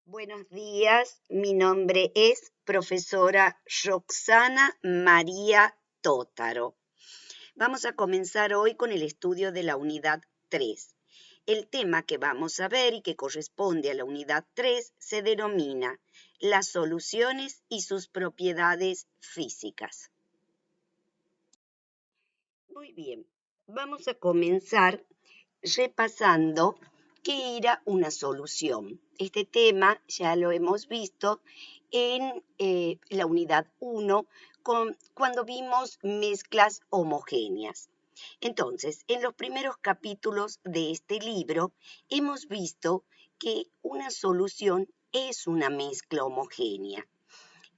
Buenos días, mi nombre es profesora Roxana María Tótaro. Vamos a comenzar hoy con el estudio de la unidad 3. El tema que vamos a ver y que corresponde a la unidad 3 se denomina las soluciones y sus propiedades físicas. Muy bien, vamos a comenzar repasando qué era una solución. Este tema ya lo hemos visto en la unidad 1 cuando vimos mezclas homogéneas. Entonces, en los primeros capítulos de este libro hemos visto que una solución es una mezcla homogénea.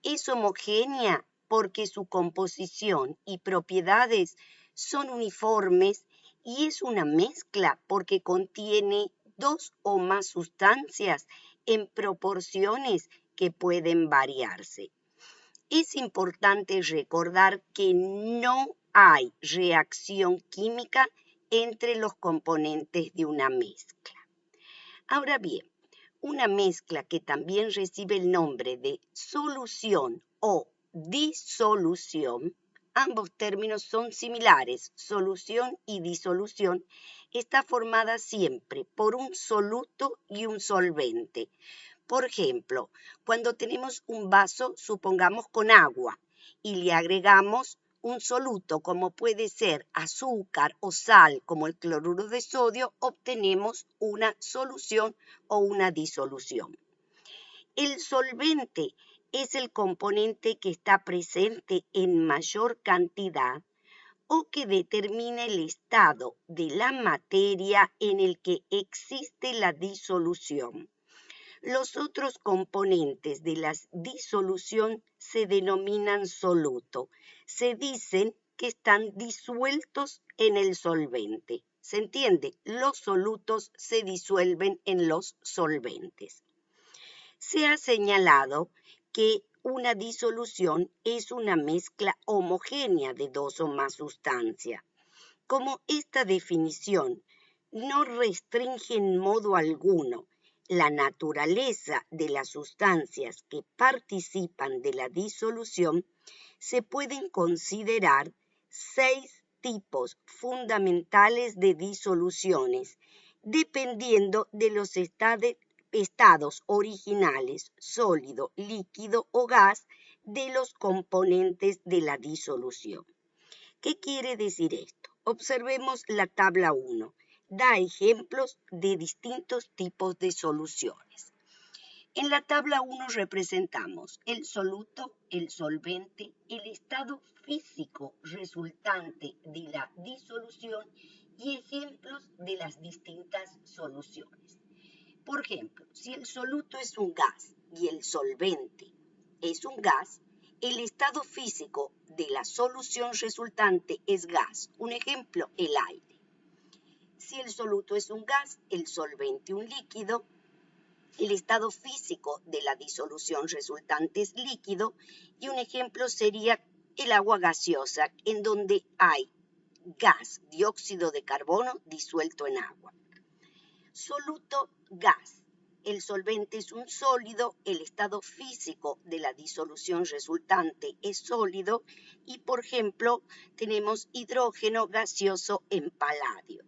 Es homogénea porque su composición y propiedades son uniformes y es una mezcla porque contiene dos o más sustancias en proporciones que pueden variarse. Es importante recordar que no hay reacción química entre los componentes de una mezcla. Ahora bien, una mezcla que también recibe el nombre de solución o disolución, ambos términos son similares, solución y disolución, está formada siempre por un soluto y un solvente. Por ejemplo, cuando tenemos un vaso, supongamos con agua, y le agregamos un soluto, como puede ser azúcar o sal, como el cloruro de sodio, obtenemos una solución o una disolución. El solvente es el componente que está presente en mayor cantidad o que determina el estado de la materia en el que existe la disolución. Los otros componentes de la disolución se denominan soluto. Se dicen que están disueltos en el solvente. ¿Se entiende? Los solutos se disuelven en los solventes. Se ha señalado que una disolución es una mezcla homogénea de dos o más sustancias. Como esta definición no restringe en modo alguno la naturaleza de las sustancias que participan de la disolución, se pueden considerar 6 tipos fundamentales de disoluciones, dependiendo de los estados originales, sólido, líquido o gas, de los componentes de la disolución. ¿Qué quiere decir esto? Observemos la tabla 1. Da ejemplos de distintos tipos de soluciones. En la tabla 1 representamos el soluto, el solvente, el estado físico resultante de la disolución y ejemplos de las distintas soluciones. Por ejemplo, si el soluto es un gas y el solvente es un gas, el estado físico de la solución resultante es gas. Un ejemplo, el aire. Si el soluto es un gas, el solvente un líquido, el estado físico de la disolución resultante es líquido y un ejemplo sería el agua gaseosa, en donde hay gas, dióxido de carbono disuelto en agua. Soluto, gas. El solvente es un sólido, el estado físico de la disolución resultante es sólido y, por ejemplo, tenemos hidrógeno gaseoso en paladio.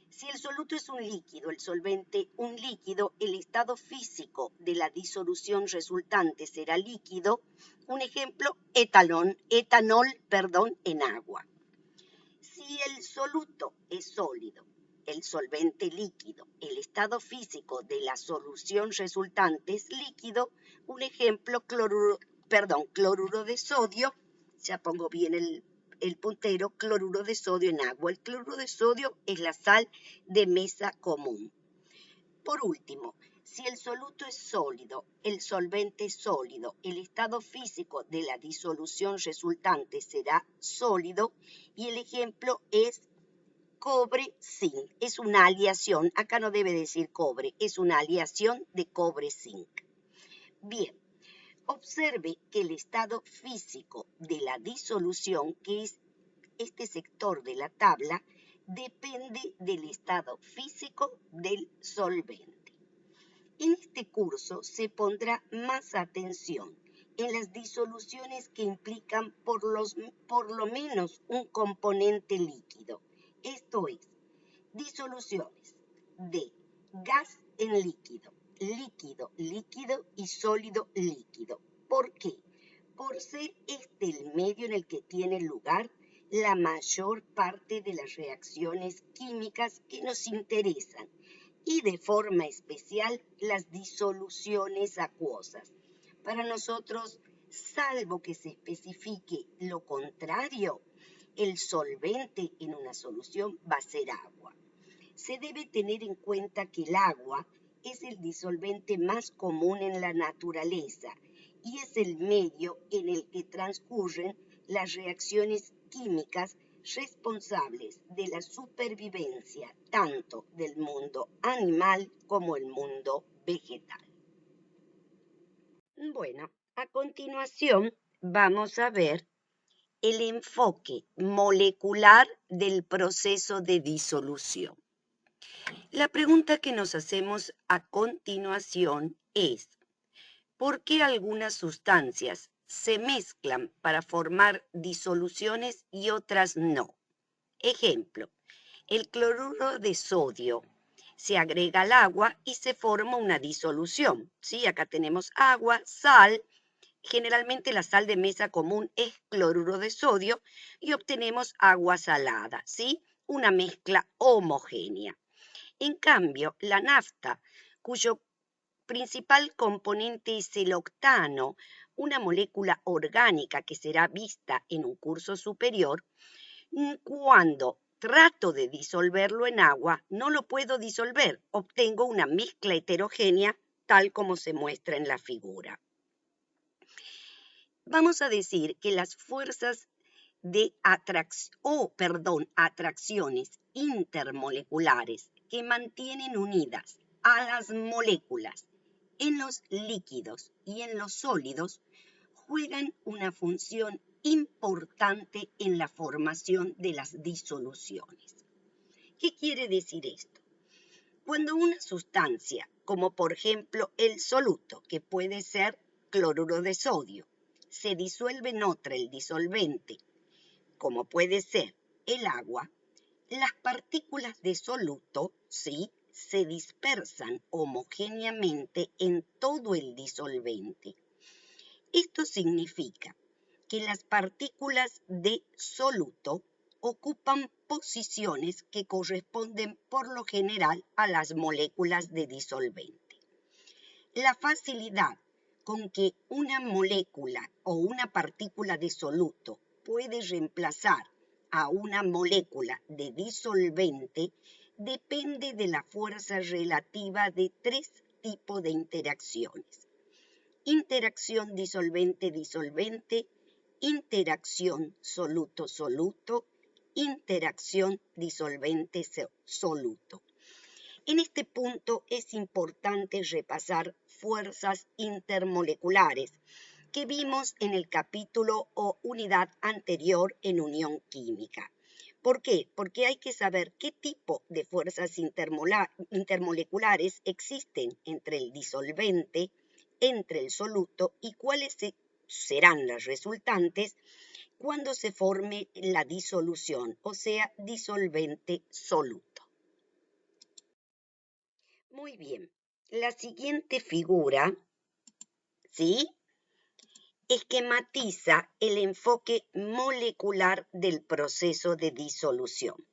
Si el soluto es un líquido, el solvente un líquido, el estado físico de la disolución resultante será líquido. Un ejemplo, etanol en agua. Si el soluto es sólido, el solvente líquido, el estado físico de la solución resultante es líquido, un ejemplo, cloruro de sodio, ya pongo bien el puntero, cloruro de sodio en agua. El cloruro de sodio es la sal de mesa común. Por último, si el soluto es sólido, el solvente es sólido, el estado físico de la disolución resultante será sólido y el ejemplo es cobre-zinc. Es una aleación, acá no debe decir cobre, es una aleación de cobre-zinc. Bien, observe que el estado físico de la disolución, que es este sector de la tabla, depende del estado físico del solvente. En este curso se pondrá más atención en las disoluciones que implican por lo menos un componente líquido, esto es, disoluciones de gas en líquido, líquido y sólido líquido. ¿Por qué? Por ser este el medio en el que tiene lugar la mayor parte de las reacciones químicas que nos interesan y de forma especial las disoluciones acuosas. Para nosotros, salvo que se especifique lo contrario, el solvente en una solución va a ser agua. Se debe tener en cuenta que el agua es el disolvente más común en la naturaleza y es el medio en el que transcurren las reacciones químicas responsables de la supervivencia tanto del mundo animal como el mundo vegetal. Bueno, a continuación vamos a ver el enfoque molecular del proceso de disolución. La pregunta que nos hacemos a continuación es, ¿por qué algunas sustancias se mezclan para formar disoluciones y otras no? Ejemplo, el cloruro de sodio se agrega al agua y se forma una disolución. ¿Sí? Acá tenemos agua, sal. Generalmente la sal de mesa común es cloruro de sodio y obtenemos agua salada, ¿sí? Una mezcla homogénea. En cambio, la nafta, cuyo principal componente es el octano, una molécula orgánica que será vista en un curso superior, cuando trato de disolverlo en agua, no lo puedo disolver, obtengo una mezcla heterogénea tal como se muestra en la figura. Vamos a decir que las fuerzas de atracciones intermoleculares que mantienen unidas a las moléculas en los líquidos y en los sólidos juegan una función importante en la formación de las disoluciones. ¿Qué quiere decir esto? Cuando una sustancia, como por ejemplo el soluto, que puede ser cloruro de sodio, se disuelve en otra, el disolvente, como puede ser el agua, las partículas de soluto, ¿sí?, se dispersan homogéneamente en todo el disolvente. Esto significa que las partículas de soluto ocupan posiciones que corresponden por lo general a las moléculas de disolvente. La facilidad con que una molécula o una partícula de soluto puede reemplazar a una molécula de disolvente depende de la fuerza relativa de tres tipos de interacciones. Interacción disolvente-disolvente, interacción soluto-soluto, interacción disolvente-soluto. En este punto es importante repasar fuerzas intermoleculares que vimos en el capítulo o unidad anterior en unión química. ¿Por qué? Porque hay que saber qué tipo de fuerzas intermoleculares existen entre el disolvente, entre el soluto y cuáles serán las resultantes cuando se forme la disolución, o sea, disolvente-soluto. Muy bien, la siguiente figura, ¿sí?, esquematiza el enfoque molecular del proceso de disolución.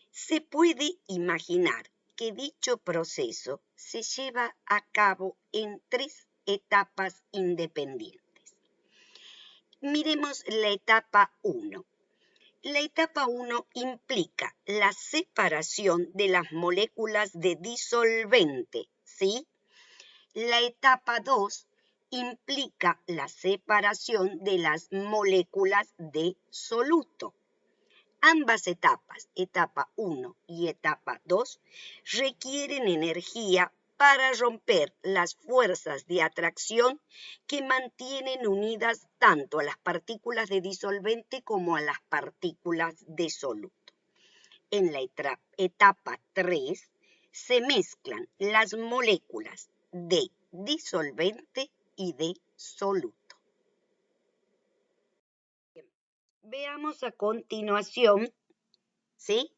Se puede imaginar que dicho proceso se lleva a cabo en tres etapas independientes. Miremos la etapa 1. La etapa 1 implica la separación de las moléculas de disolvente, ¿sí? La etapa 2 implica la separación de las moléculas de soluto. Ambas etapas, etapa 1 y etapa 2, requieren energía para romper las fuerzas de atracción que mantienen unidas tanto a las partículas de disolvente como a las partículas de soluto. En la etapa 3 se mezclan las moléculas de disolvente y de soluto. Veamos a continuación, ¿sí?,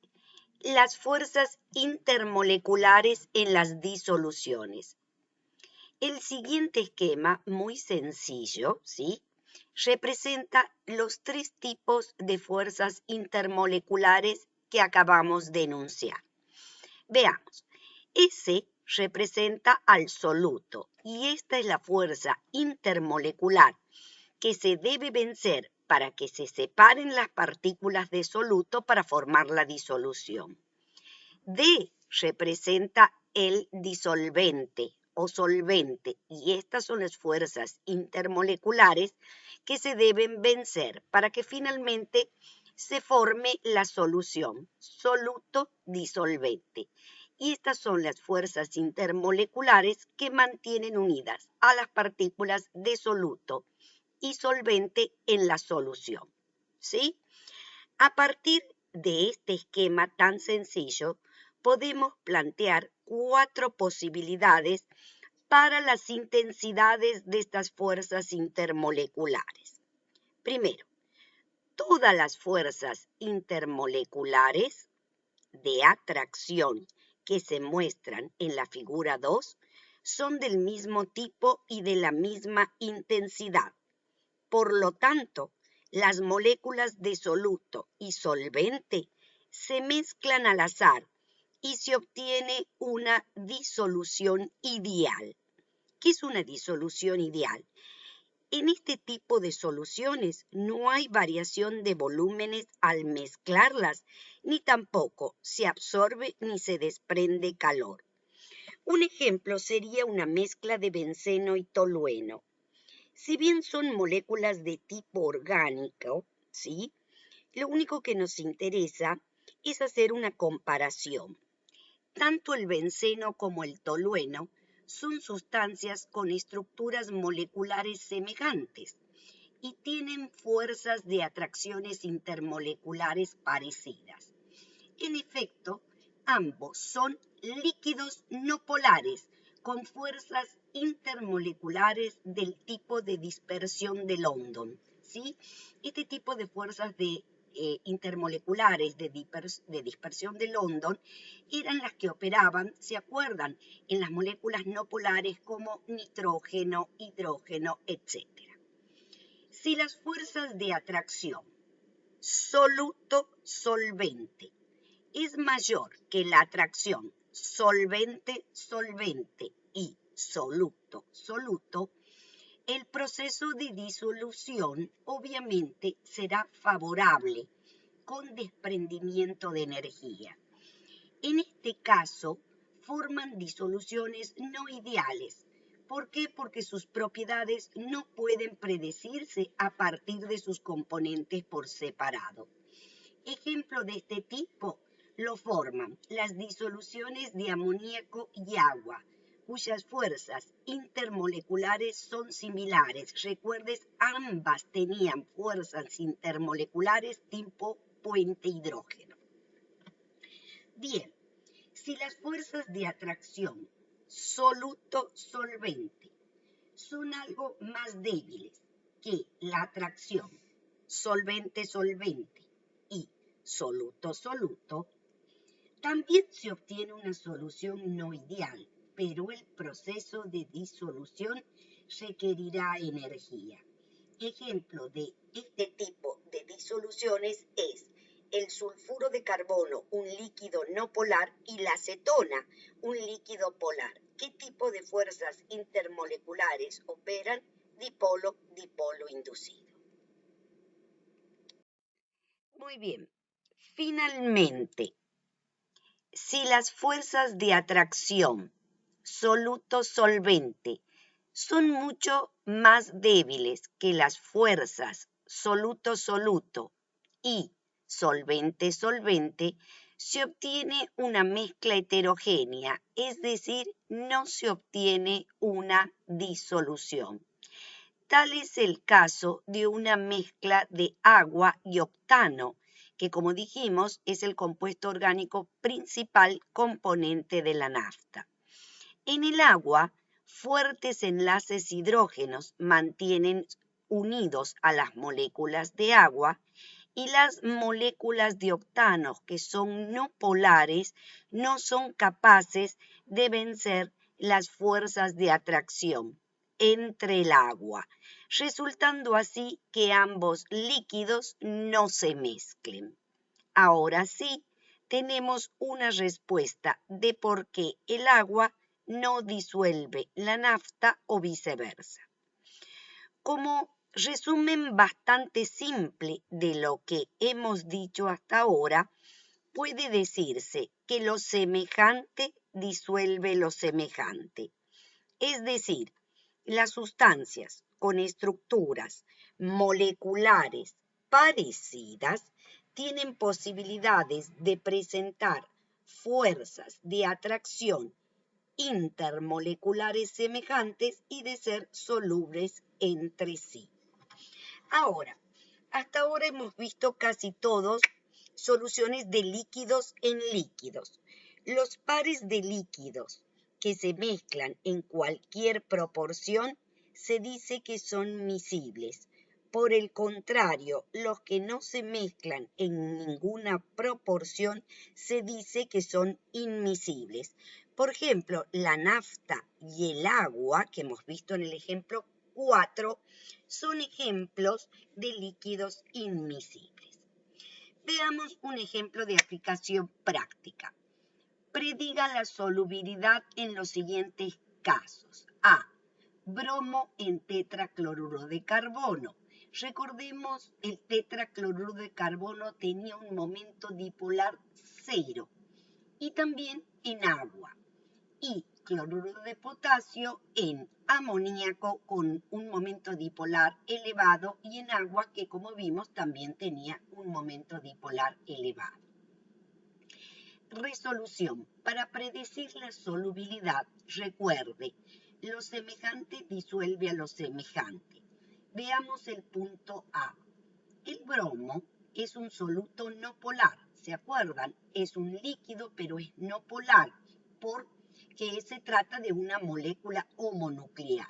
las fuerzas intermoleculares en las disoluciones. El siguiente esquema, muy sencillo, ¿sí?, representa los tres tipos de fuerzas intermoleculares que acabamos de enunciar. Veamos, S representa al soluto y esta es la fuerza intermolecular que se debe vencer para que se separen las partículas de soluto para formar la disolución. D representa el disolvente o solvente y estas son las fuerzas intermoleculares que se deben vencer para que finalmente se forme la solución, soluto disolvente. Y estas son las fuerzas intermoleculares que mantienen unidas a las partículas de soluto y solvente en la solución, ¿sí? A partir de este esquema tan sencillo, podemos plantear 4 posibilidades para las intensidades de estas fuerzas intermoleculares. Primero, todas las fuerzas intermoleculares de atracción que se muestran en la figura 2 son del mismo tipo y de la misma intensidad. Por lo tanto, las moléculas de soluto y solvente se mezclan al azar y se obtiene una disolución ideal. ¿Qué es una disolución ideal? En este tipo de soluciones no hay variación de volúmenes al mezclarlas, ni tampoco se absorbe ni se desprende calor. Un ejemplo sería una mezcla de benceno y tolueno. Si bien son moléculas de tipo orgánico, ¿sí?, lo único que nos interesa es hacer una comparación. Tanto el benceno como el tolueno son sustancias con estructuras moleculares semejantes y tienen fuerzas de atracciones intermoleculares parecidas. En efecto, ambos son líquidos no polares con fuerzas intermoleculares del tipo de dispersión de London, ¿sí? Este tipo de fuerzas intermoleculares de dispersión de London eran las que operaban, ¿se acuerdan?, en las moléculas no polares como nitrógeno, hidrógeno, etc. Si las fuerzas de atracción soluto-solvente es mayor que la atracción solvente-solvente y soluto-soluto, el proceso de disolución obviamente será favorable con desprendimiento de energía. En este caso, forman disoluciones no ideales. ¿Por qué? Porque sus propiedades no pueden predecirse a partir de sus componentes por separado. Ejemplo de este tipo lo forman las disoluciones de amoníaco y agua, cuyas fuerzas intermoleculares son similares. Recuerdes, ambas tenían fuerzas intermoleculares tipo puente hidrógeno. Bien, si las fuerzas de atracción soluto-solvente son algo más débiles que la atracción solvente-solvente y soluto-soluto, también se obtiene una solución no ideal, pero el proceso de disolución requerirá energía. Ejemplo de este tipo de disoluciones es el sulfuro de carbono, un líquido no polar, y la acetona, un líquido polar. ¿Qué tipo de fuerzas intermoleculares operan? Dipolo-dipolo inducido. Muy bien. Finalmente, si las fuerzas de atracción soluto-solvente son mucho más débiles que las fuerzas soluto-soluto y solvente-solvente, se obtiene una mezcla heterogénea, es decir, no se obtiene una disolución. Tal es el caso de una mezcla de agua y octano, que como dijimos es el compuesto orgánico principal componente de la nafta. En el agua fuertes enlaces hidrógenos mantienen unidos a las moléculas de agua y las moléculas de octanos, que son no polares, no son capaces de vencer las fuerzas de atracción entre el agua, resultando así que ambos líquidos no se mezclen. Ahora sí, tenemos una respuesta de por qué el agua no disuelve la nafta o viceversa. Como resumen bastante simple de lo que hemos dicho hasta ahora, puede decirse que lo semejante disuelve lo semejante. Es decir, las sustancias con estructuras moleculares parecidas tienen posibilidades de presentar fuerzas de atracción intermoleculares semejantes y de ser solubles entre sí. Ahora, hasta ahora hemos visto casi todos soluciones de líquidos en líquidos. Los pares de líquidos que se mezclan en cualquier proporción se dice que son miscibles. Por el contrario, los que no se mezclan en ninguna proporción se dice que son inmiscibles. Por ejemplo, la nafta y el agua, que hemos visto en el ejemplo 4, son ejemplos de líquidos inmiscibles. Veamos un ejemplo de aplicación práctica. Prediga la solubilidad en los siguientes casos. A. Bromo en tetracloruro de carbono. Recordemos, el tetracloruro de carbono tenía un momento dipolar 0 y también en agua. Y cloruro de potasio en amoníaco con un momento dipolar elevado y en agua que, como vimos, también tenía un momento dipolar elevado. Resolución. Para predecir la solubilidad, recuerde, lo semejante disuelve a lo semejante. Veamos el punto A. El bromo es un soluto no polar. ¿Se acuerdan? Es un líquido, pero es no polar, porque se trata de una molécula homonuclear.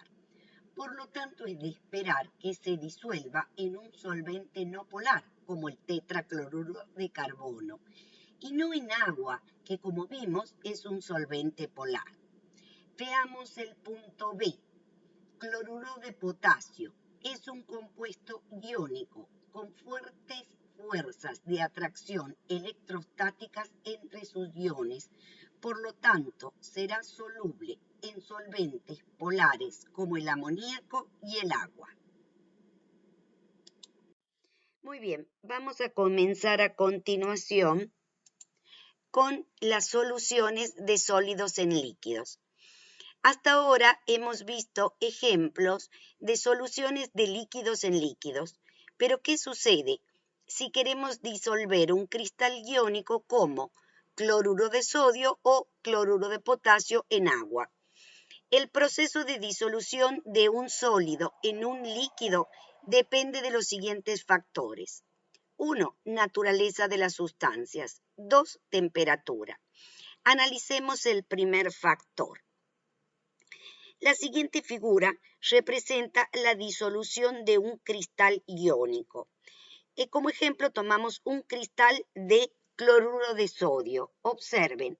Por lo tanto, es de esperar que se disuelva en un solvente no polar, como el tetracloruro de carbono, y no en agua, que como vimos es un solvente polar. Veamos el punto B. Cloruro de potasio es un compuesto iónico con fuertes fuerzas de atracción electrostáticas entre sus iones, por lo tanto será soluble en solventes polares como el amoníaco y el agua. Muy bien, vamos a comenzar a continuación con las soluciones de sólidos en líquidos. Hasta ahora hemos visto ejemplos de soluciones de líquidos en líquidos, pero ¿qué sucede si queremos disolver un cristal iónico como cloruro de sodio o cloruro de potasio en agua? El proceso de disolución de un sólido en un líquido depende de los siguientes factores. 1. Naturaleza de las sustancias. 2. Temperatura. Analicemos el primer factor. La siguiente figura representa la disolución de un cristal iónico. Como ejemplo tomamos un cristal de cloruro de sodio. Observen,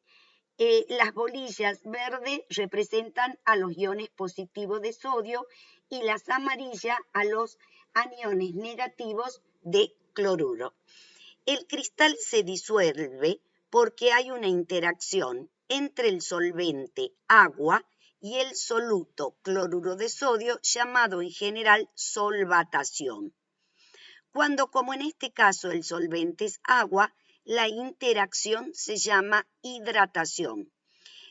las bolillas verdes representan a los iones positivos de sodio y las amarillas a los aniones negativos de cloruro. El cristal se disuelve porque hay una interacción entre el solvente agua y el soluto cloruro de sodio, llamado en general solvatación. Cuando, como en este caso, el solvente es agua, la interacción se llama hidratación.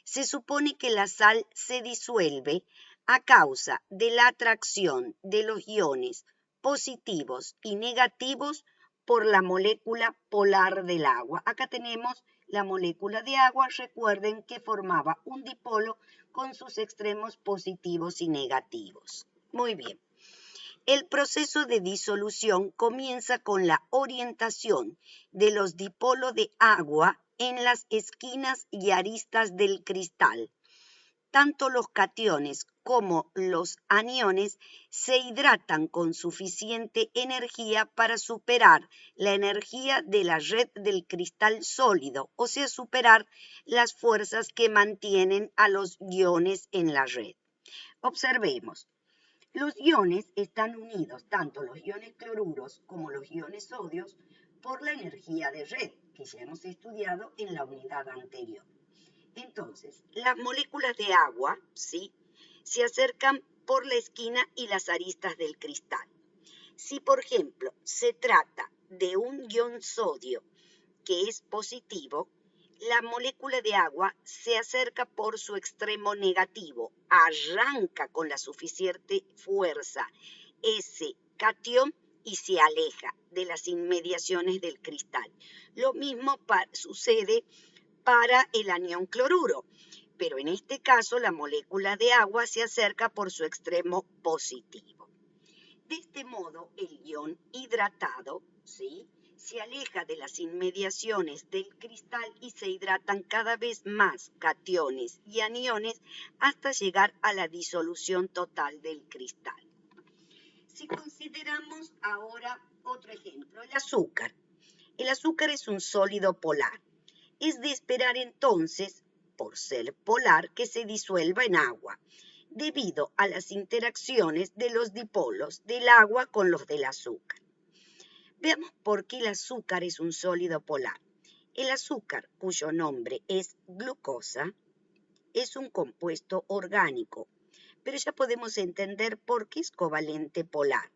Se supone que la sal se disuelve a causa de la atracción de los iones positivos y negativos por la molécula polar del agua. Acá tenemos la molécula de agua, recuerden que formaba un dipolo con sus extremos positivos y negativos. Muy bien. El proceso de disolución comienza con la orientación de los dipolos de agua en las esquinas y aristas del cristal. tanto los cationes como los aniones se hidratan con suficiente energía para superar la energía de la red del cristal sólido, o sea, superar las fuerzas que mantienen a los iones en la red. Observemos. Los iones están unidos, tanto los iones cloruros como los iones sodios, por la energía de red, que ya hemos estudiado en la unidad anterior. Entonces, las moléculas de agua, ¿sí?, se acercan por la esquina y las aristas del cristal. Si, por ejemplo, se trata de un ion sodio que es positivo, la molécula de agua se acerca por su extremo negativo, arranca con la suficiente fuerza ese catión y se aleja de las inmediaciones del cristal. Lo mismo sucede para el anión cloruro, pero en este caso la molécula de agua se acerca por su extremo positivo. De este modo, el ion hidratado, ¿sí?, se aleja de las inmediaciones del cristal y se hidratan cada vez más cationes y aniones hasta llegar a la disolución total del cristal. Si consideramos ahora otro ejemplo, el azúcar. El azúcar es un sólido polar. Es de esperar entonces, por ser polar, que se disuelva en agua, debido a las interacciones de los dipolos del agua con los del azúcar. Veamos por qué el azúcar es un sólido polar. El azúcar, cuyo nombre es glucosa, es un compuesto orgánico, pero ya podemos entender por qué es covalente polar.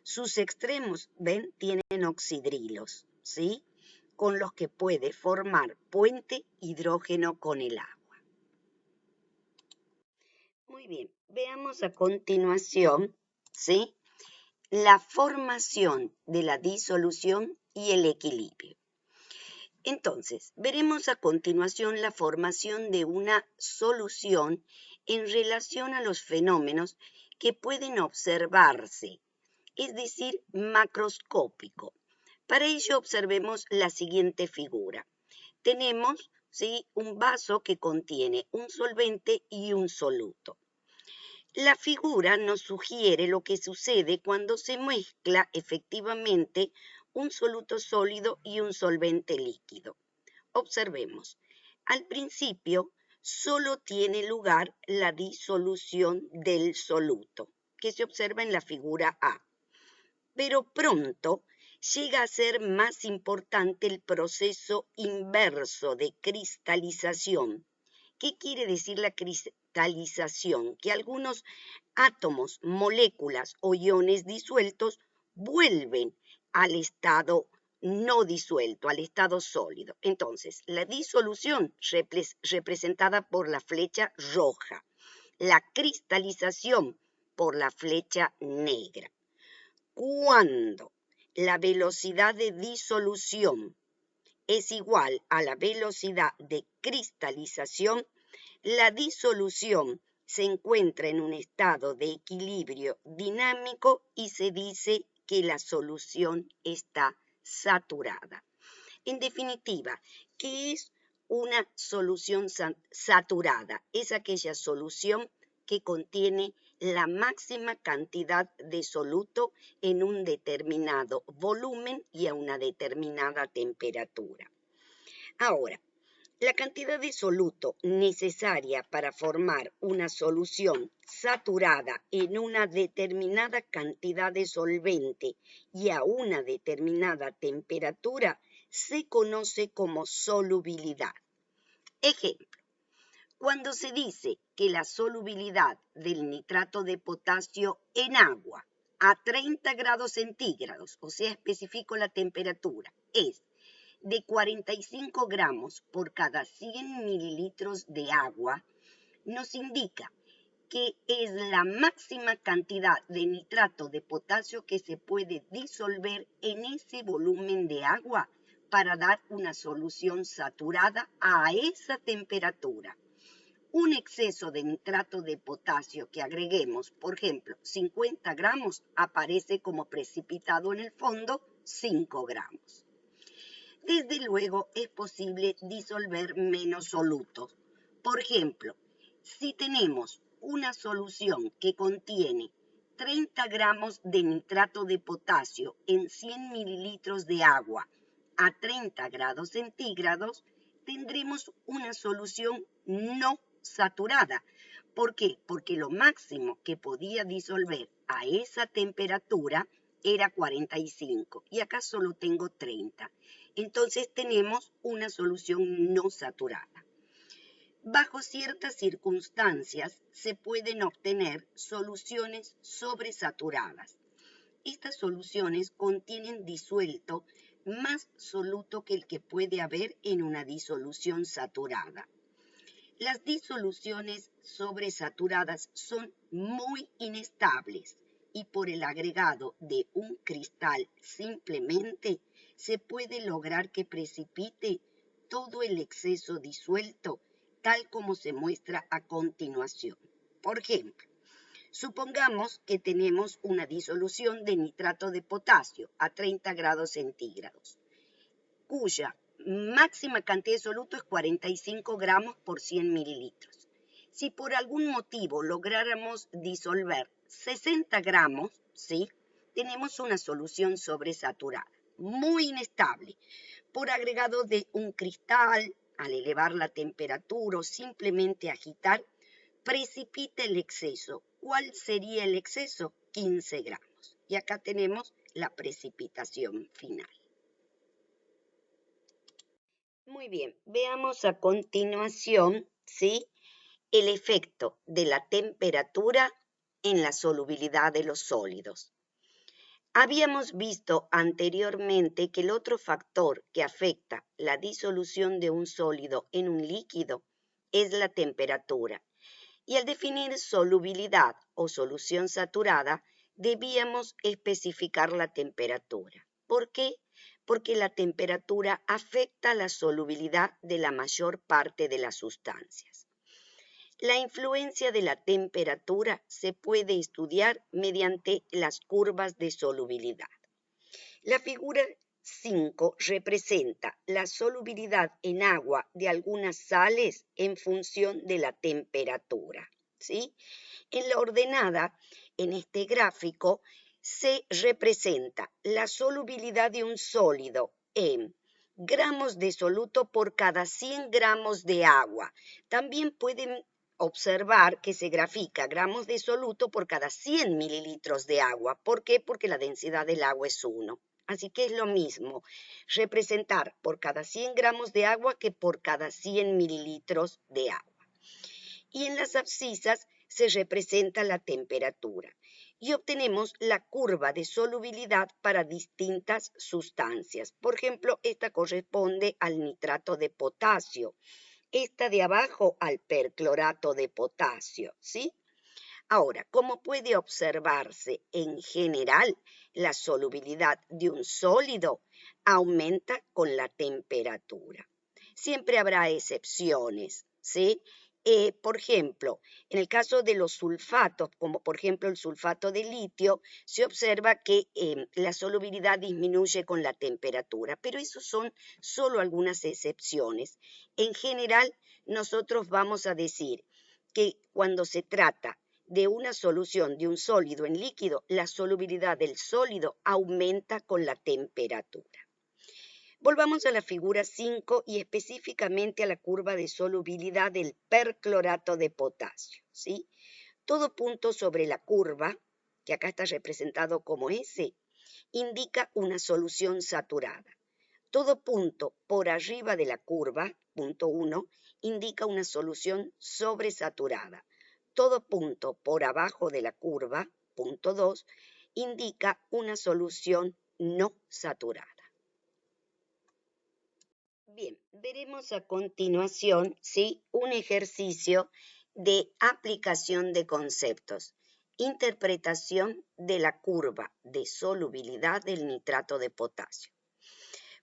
Sus extremos, ven, tienen oxidrilos, ¿sí?, con los que puede formar puente hidrógeno con el agua. Muy bien, veamos a continuación, ¿sí?, la formación de la disolución y el equilibrio. Entonces, veremos a continuación la formación de una solución en relación a los fenómenos que pueden observarse, es decir, macroscópico. Para ello observemos la siguiente figura. Tenemos, ¿sí?, un vaso que contiene un solvente y un soluto. La figura nos sugiere lo que sucede cuando se mezcla efectivamente un soluto sólido y un solvente líquido. Observemos. Al principio solo tiene lugar la disolución del soluto, que se observa en la figura A. Pero pronto llega a ser más importante el proceso inverso de cristalización. ¿Qué quiere decir la cristalización? Que algunos átomos, moléculas o iones disueltos vuelven al estado no disuelto, al estado sólido. Entonces, la disolución representada por la flecha roja, la cristalización por la flecha negra. Cuando la velocidad de disolución es igual a la velocidad de cristalización, la disolución se encuentra en un estado de equilibrio dinámico y se dice que la solución está saturada. En definitiva, ¿qué es una solución saturada? Es aquella solución que contiene la máxima cantidad de soluto en un determinado volumen y a una determinada temperatura. Ahora, la cantidad de soluto necesaria para formar una solución saturada en una determinada cantidad de solvente y a una determinada temperatura se conoce como solubilidad. Ejemplo, cuando se dice que la solubilidad del nitrato de potasio en agua a 30 grados centígrados, o sea, especifico la temperatura, es de 45 gramos por cada 100 mililitros de agua, nos indica que es la máxima cantidad de nitrato de potasio que se puede disolver en ese volumen de agua para dar una solución saturada a esa temperatura. Un exceso de nitrato de potasio que agreguemos, por ejemplo, 50 gramos, aparece como precipitado en el fondo 5 gramos. Desde luego es posible disolver menos solutos. Por ejemplo, Si tenemos una solución que contiene 30 gramos de nitrato de potasio en 100 mililitros de agua a 30 grados centígrados, tendremos una solución no saturada. ¿Por qué? Porque lo máximo que podía disolver a esa temperatura era 45 y acá solo tengo 30. Entonces tenemos una solución no saturada. Bajo ciertas circunstancias se pueden obtener soluciones sobresaturadas. Estas soluciones contienen disuelto más soluto que el que puede haber en una disolución saturada. Las disoluciones sobresaturadas son muy inestables y por el agregado de un cristal simplemente se puede lograr que precipite todo el exceso disuelto, tal como se muestra a continuación. Por ejemplo, supongamos que tenemos una disolución de nitrato de potasio a 30 grados centígrados, cuya máxima cantidad de soluto es 45 gramos por 100 mililitros. Si por algún motivo lográramos disolver 60 gramos, ¿sí?, tenemos una solución sobresaturada, muy inestable, por agregado de un cristal, al elevar la temperatura o simplemente agitar, precipita el exceso. ¿Cuál sería el exceso? 15 gramos. Y acá tenemos la precipitación final. Muy bien, veamos a continuación, ¿sí?, el efecto de la temperatura en la solubilidad de los sólidos. Habíamos visto anteriormente que el otro factor que afecta la disolución de un sólido en un líquido es la temperatura. Y al definir solubilidad o solución saturada, debíamos especificar la temperatura. ¿Por qué? Porque la temperatura afecta la solubilidad de la mayor parte de las sustancias. La influencia de la temperatura se puede estudiar mediante las curvas de solubilidad. La figura 5 representa la solubilidad en agua de algunas sales en función de la temperatura, ¿sí? En la ordenada, en este gráfico, se representa la solubilidad de un sólido en gramos de soluto por cada 100 gramos de agua. También pueden observar que se grafica gramos de soluto por cada 100 mililitros de agua. ¿Por qué? Porque la densidad del agua es 1. Así que es lo mismo representar por cada 100 gramos de agua que por cada 100 mililitros de agua. Y en las abscisas se representa la temperatura y obtenemos la curva de solubilidad para distintas sustancias. Por ejemplo, esta corresponde al nitrato de potasio, esta de abajo al perclorato de potasio, ¿sí? Ahora, como puede observarse en general, la solubilidad de un sólido aumenta con la temperatura. Siempre habrá excepciones, ¿sí? Por ejemplo, en el caso de los sulfatos, como por ejemplo el sulfato de litio, se observa que la solubilidad disminuye con la temperatura, pero eso son solo algunas excepciones. En general, nosotros vamos a decir que cuando se trata de una solución de un sólido en líquido, la solubilidad del sólido aumenta con la temperatura. Volvamos a la figura 5 y específicamente a la curva de solubilidad del perclorato de potasio, ¿sí? Todo punto sobre la curva, que acá está representado como S, indica una solución saturada. Todo punto por arriba de la curva, punto 1, indica una solución sobresaturada. Todo punto por abajo de la curva, punto 2, indica una solución no saturada. Bien, veremos a continuación, ¿sí?, un ejercicio de aplicación de conceptos. Interpretación de la curva de solubilidad del nitrato de potasio.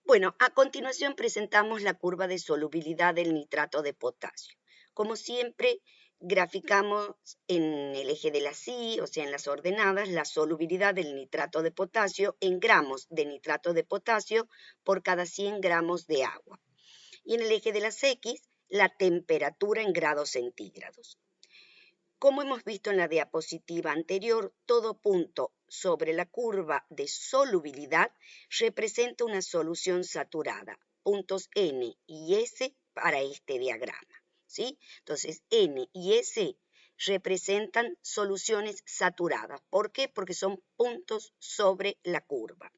Bueno, a continuación presentamos la curva de solubilidad del nitrato de potasio. Como siempre, graficamos en el eje de la Y, o sea, en las ordenadas, la solubilidad del nitrato de potasio en gramos de nitrato de potasio por cada 100 gramos de agua. Y en el eje de las X, la temperatura en grados centígrados. Como hemos visto en la diapositiva anterior, todo punto sobre la curva de solubilidad representa una solución saturada, puntos N y S para este diagrama, ¿sí? Entonces, N y S representan soluciones saturadas. ¿Por qué? Porque son puntos sobre la curva.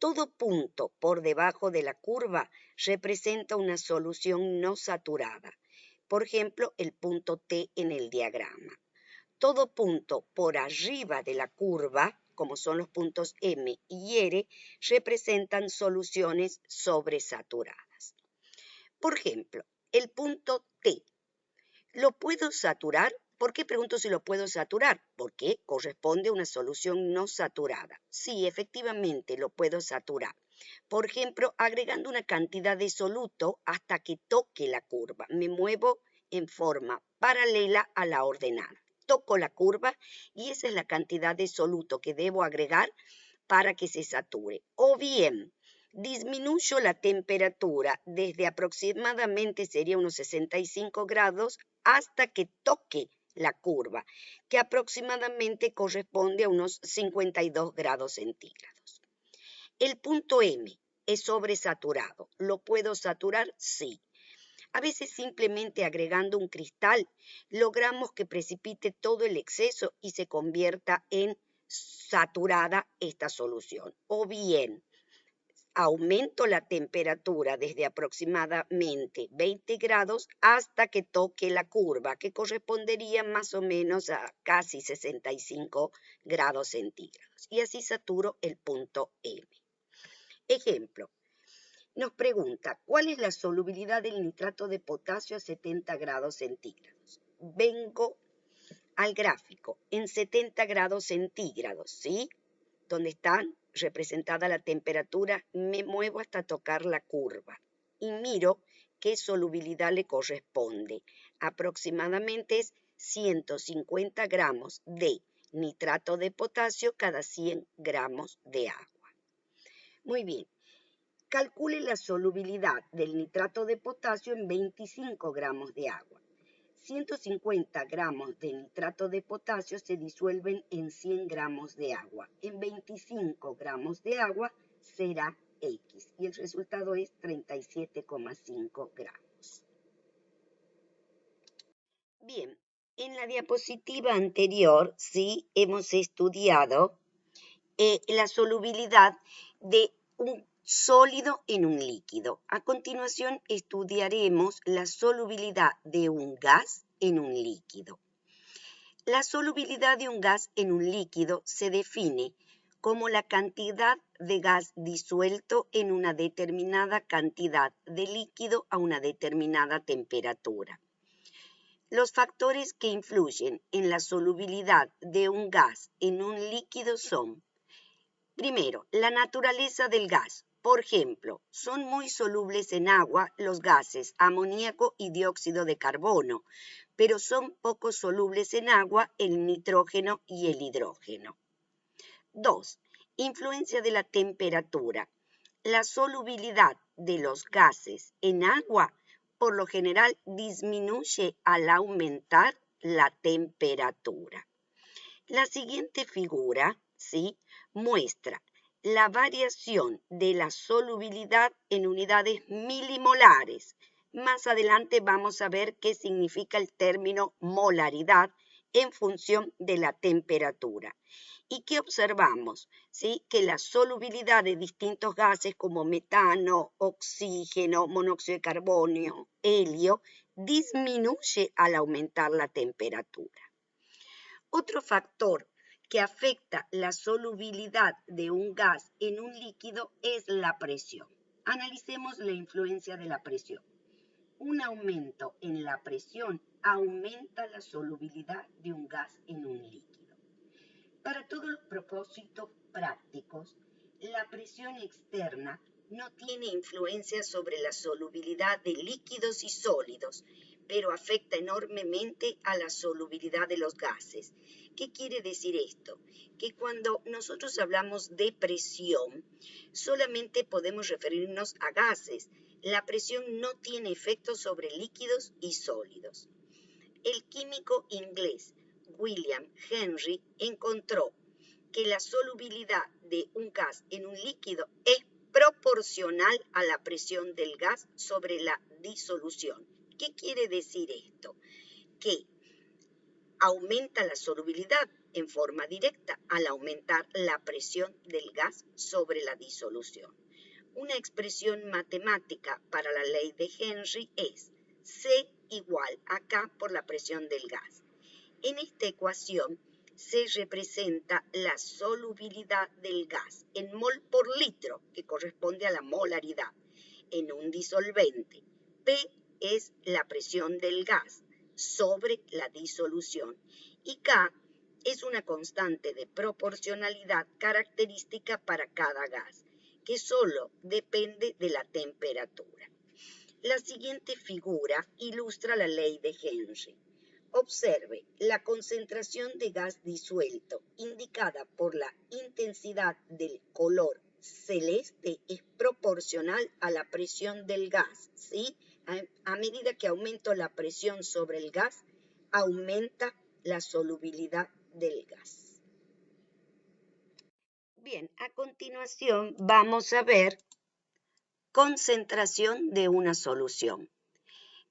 Todo punto por debajo de la curva representa una solución no saturada. Por ejemplo, el punto T en el diagrama. Todo punto por arriba de la curva, como son los puntos M y R, representan soluciones sobresaturadas. Por ejemplo, el punto T, ¿lo puedo saturar? ¿Por qué pregunto si lo puedo saturar? Porque corresponde a una solución no saturada. Sí, efectivamente lo puedo saturar. Por ejemplo, agregando una cantidad de soluto hasta que toque la curva. Me muevo en forma paralela a la ordenada. Toco la curva y esa es la cantidad de soluto que debo agregar para que se sature. O bien, disminuyo la temperatura desde aproximadamente sería unos 65 grados hasta que toque la curva, que aproximadamente corresponde a unos 52 grados centígrados. El punto M es sobresaturado. ¿Lo puedo saturar? Sí. A veces simplemente agregando un cristal logramos que precipite todo el exceso y se convierta en saturada esta solución. O bien, aumento la temperatura desde aproximadamente 20 grados hasta que toque la curva, que correspondería más o menos a casi 65 grados centígrados. Y así saturo el punto M. Ejemplo. Nos pregunta, ¿cuál es la solubilidad del nitrato de potasio a 70 grados centígrados? Vengo al gráfico en 70 grados centígrados, ¿sí? Donde está representada la temperatura, me muevo hasta tocar la curva y miro qué solubilidad le corresponde. Aproximadamente es 150 gramos de nitrato de potasio cada 100 gramos de agua. Muy bien. Calcule la solubilidad del nitrato de potasio en 25 gramos de agua. 150 gramos de nitrato de potasio se disuelven en 100 gramos de agua. En 25 gramos de agua será X y el resultado es 37,5 gramos. Bien, en la diapositiva anterior, sí, hemos estudiado la solubilidad de un sólido en un líquido. A continuación estudiaremos la solubilidad de un gas en un líquido. La solubilidad de un gas en un líquido se define como la cantidad de gas disuelto en una determinada cantidad de líquido a una determinada temperatura. Los factores que influyen en la solubilidad de un gas en un líquido son: primero, la naturaleza del gas. Por ejemplo, son muy solubles en agua los gases amoníaco y dióxido de carbono, pero son poco solubles en agua el nitrógeno y el hidrógeno. 2. Influencia de la temperatura. La solubilidad de los gases en agua por lo general disminuye al aumentar la temperatura. La siguiente figura, ¿sí?, muestra la variación de la solubilidad en unidades milimolares. Más adelante vamos a ver qué significa el término molaridad en función de la temperatura. ¿Y qué observamos? ¿Sí? Que la solubilidad de distintos gases como metano, oxígeno, monóxido de carbono, helio, disminuye al aumentar la temperatura. Otro factor que afecta la solubilidad de un gas en un líquido es la presión. Analicemos la influencia de la presión. Un aumento en la presión aumenta la solubilidad de un gas en un líquido. Para todos los propósitos prácticos, la presión externa no tiene influencia sobre la solubilidad de líquidos y sólidos, pero afecta enormemente a la solubilidad de los gases. ¿Qué quiere decir esto? Que cuando nosotros hablamos de presión, solamente podemos referirnos a gases. La presión no tiene efecto sobre líquidos y sólidos. el químico inglés William Henry encontró que la solubilidad de un gas en un líquido es proporcional a la presión del gas sobre la disolución. ¿Qué quiere decir esto? Que aumenta la solubilidad en forma directa al aumentar la presión del gas sobre la disolución. Una expresión matemática para la ley de Henry es C igual a K por la presión del gas. En esta ecuación se representa la solubilidad del gas en mol por litro, que corresponde a la molaridad, en un disolvente. P es la presión del gas sobre la disolución y K es una constante de proporcionalidad característica para cada gas, que solo depende de la temperatura. La siguiente figura ilustra la ley de Henry. Observe, la concentración de gas disuelto indicada por la intensidad del color celeste es proporcional a la presión del gas, ¿sí? A medida que aumento la presión sobre el gas, aumenta la solubilidad del gas. Bien, a continuación vamos a ver concentración de una solución.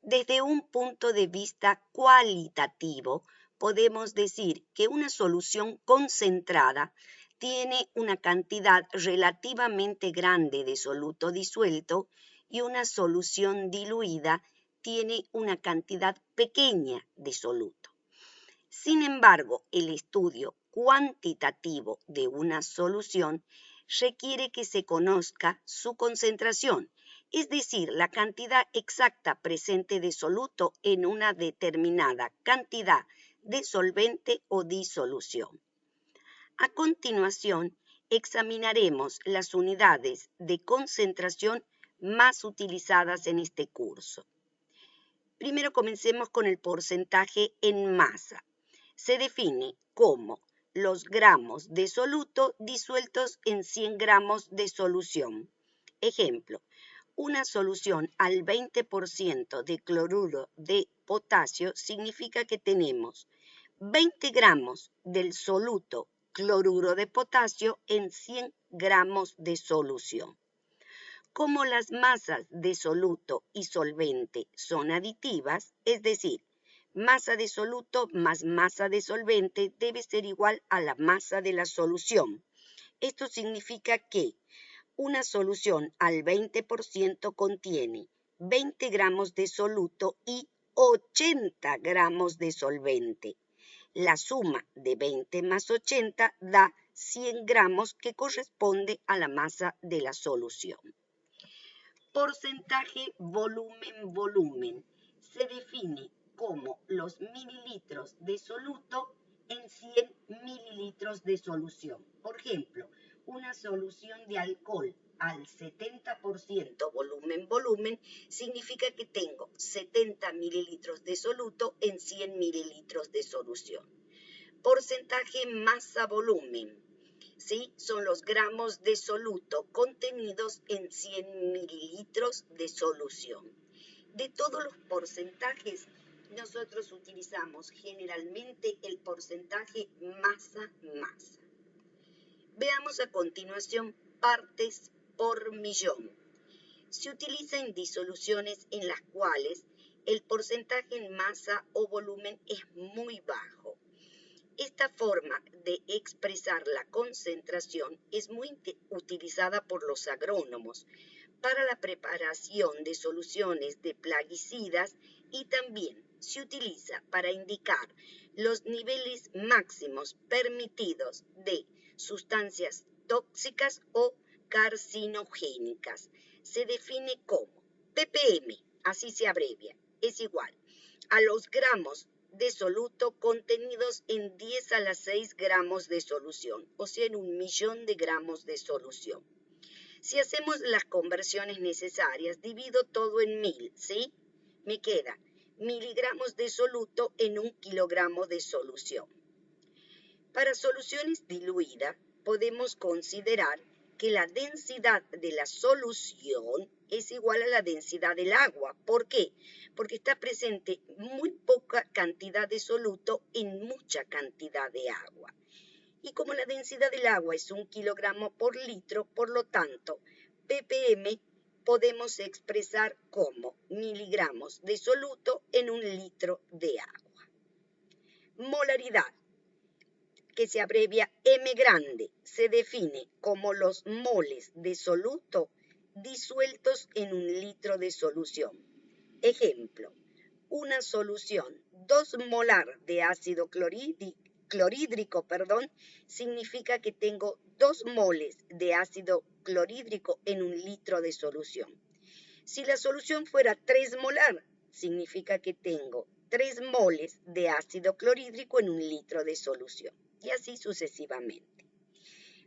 Desde un punto de vista cualitativo, podemos decir que una solución concentrada tiene una cantidad relativamente grande de soluto disuelto y una solución diluida tiene una cantidad pequeña de soluto. Sin embargo, el estudio cuantitativo de una solución requiere que se conozca su concentración, es decir, la cantidad exacta presente de soluto en una determinada cantidad de solvente o disolución. A continuación, examinaremos las unidades de concentración más utilizadas en este curso. Primero comencemos con el porcentaje en masa. Se define como los gramos de soluto disueltos en 100 gramos de solución. Ejemplo, una solución al 20% de cloruro de potasio significa que tenemos 20 gramos del soluto cloruro de potasio en 100 gramos de solución. Como las masas de soluto y solvente son aditivas, es decir, masa de soluto más masa de solvente debe ser igual a la masa de la solución. Esto significa que una solución al 20% contiene 20 gramos de soluto y 80 gramos de solvente. La suma de 20 más 80 da 100 gramos que corresponde a la masa de la solución. Porcentaje volumen-volumen se define como los mililitros de soluto en 100 mililitros de solución. Por ejemplo, una solución de alcohol al 70% volumen-volumen significa que tengo 70 mililitros de soluto en 100 mililitros de solución. Porcentaje masa-volumen. ¿Sí? Son los gramos de soluto contenidos en 100 mililitros de solución. De todos los porcentajes, nosotros utilizamos generalmente el porcentaje masa-masa. Veamos a continuación partes por millón. Se utiliza en disoluciones en las cuales el porcentaje en masa o volumen es muy bajo. Esta forma de expresar la concentración es muy utilizada por los agrónomos para la preparación de soluciones de plaguicidas y también se utiliza para indicar los niveles máximos permitidos de sustancias tóxicas o carcinogénicas. Se define como ppm, así se abrevia, es igual a los gramos de soluto contenidos en 10 a la 6 gramos de solución, o sea, en 1.000.000 de gramos de solución. Si hacemos las conversiones necesarias, divido todo en 1000, ¿sí? Me queda miligramos de soluto en 1 kilogramo de solución. Para soluciones diluidas, podemos considerar que la densidad de la solución es igual a la densidad del agua. ¿Por qué? Porque está presente muy poca cantidad de soluto en mucha cantidad de agua. Y como la densidad del agua es 1 kilogramo por litro, por lo tanto, ppm podemos expresar como miligramos de soluto en 1 litro de agua. Molaridad, que se abrevia M grande, se define como los moles de soluto disueltos en 1 litro de solución. Ejemplo, una solución 2 molar de ácido clorhídrico, significa que tengo 2 moles de ácido clorhídrico en 1 litro de solución. Si la solución fuera 3 molar, significa que tengo 3 moles de ácido clorhídrico en 1 litro de solución. Y así sucesivamente.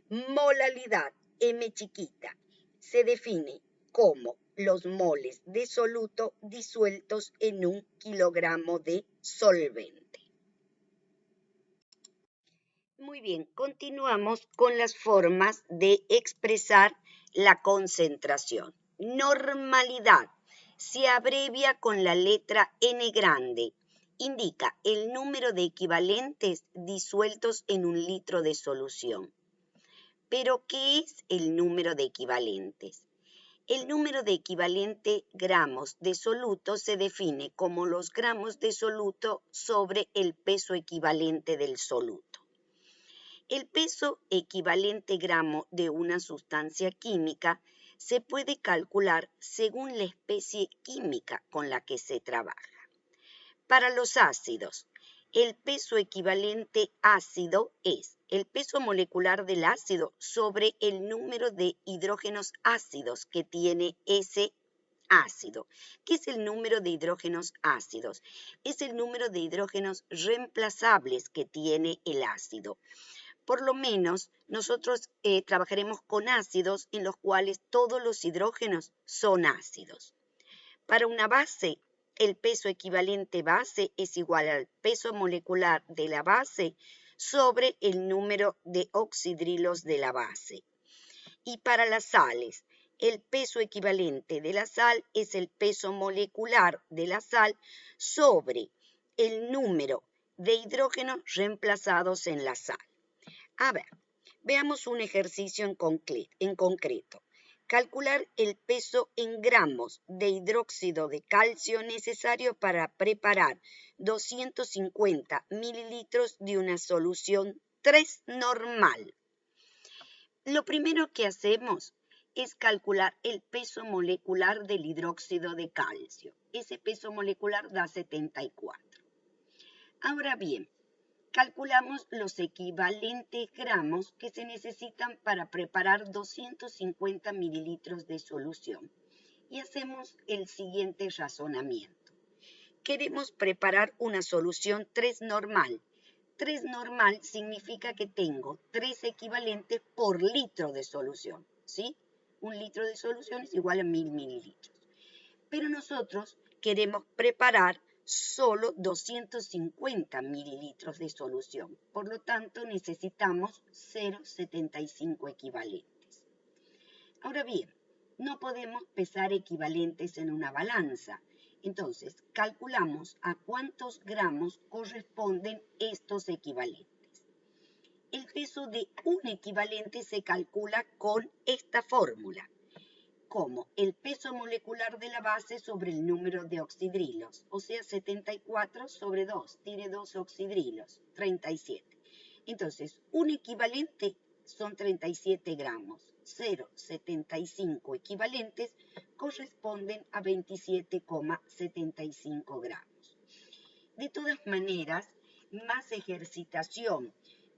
Molalidad, M chiquita, se define como los moles de soluto disueltos en 1 kilogramo de solvente. Muy bien, continuamos con las formas de expresar la concentración. Normalidad, se abrevia con la letra N grande. Indica el número de equivalentes disueltos en 1 litro de solución. ¿Pero qué es el número de equivalentes? El número de equivalente gramos de soluto se define como los gramos de soluto sobre el peso equivalente del soluto. El peso equivalente gramo de una sustancia química se puede calcular según la especie química con la que se trabaja. Para los ácidos, el peso equivalente ácido es el peso molecular del ácido sobre el número de hidrógenos ácidos que tiene ese ácido. ¿Qué es el número de hidrógenos ácidos? Es el número de hidrógenos reemplazables que tiene el ácido. Por lo menos nosotros trabajaremos con ácidos en los cuales todos los hidrógenos son ácidos. Para una base, el peso equivalente base es igual al peso molecular de la base sobre el número de oxidrilos de la base. Y para las sales, el peso equivalente de la sal es el peso molecular de la sal sobre el número de hidrógenos reemplazados en la sal. A ver, veamos un ejercicio en concreto. Calcular el peso en gramos de hidróxido de calcio necesario para preparar 250 mililitros de una solución 3 normal. Lo primero que hacemos es calcular el peso molecular del hidróxido de calcio. Ese peso molecular da 74. Ahora bien, calculamos los equivalentes gramos que se necesitan para preparar 250 mililitros de solución. Y hacemos el siguiente razonamiento. Queremos preparar una solución 3 normal. 3 normal significa que tengo 3 equivalentes por litro de solución, ¿sí? 1 litro de solución es igual a 1000 mililitros. Pero nosotros queremos preparar solo 250 mililitros de solución. Por lo tanto, necesitamos 0,75 equivalentes. Ahora bien, no podemos pesar equivalentes en una balanza. Entonces, calculamos a cuántos gramos corresponden estos equivalentes. El peso de un equivalente se calcula con esta fórmula, como el peso molecular de la base sobre el número de oxidrilos, o sea, 74 sobre 2, tiene 2 oxidrilos, 37. Entonces, un equivalente son 37 gramos, 0,75 equivalentes corresponden a 27,75 gramos. De todas maneras, más ejercitación,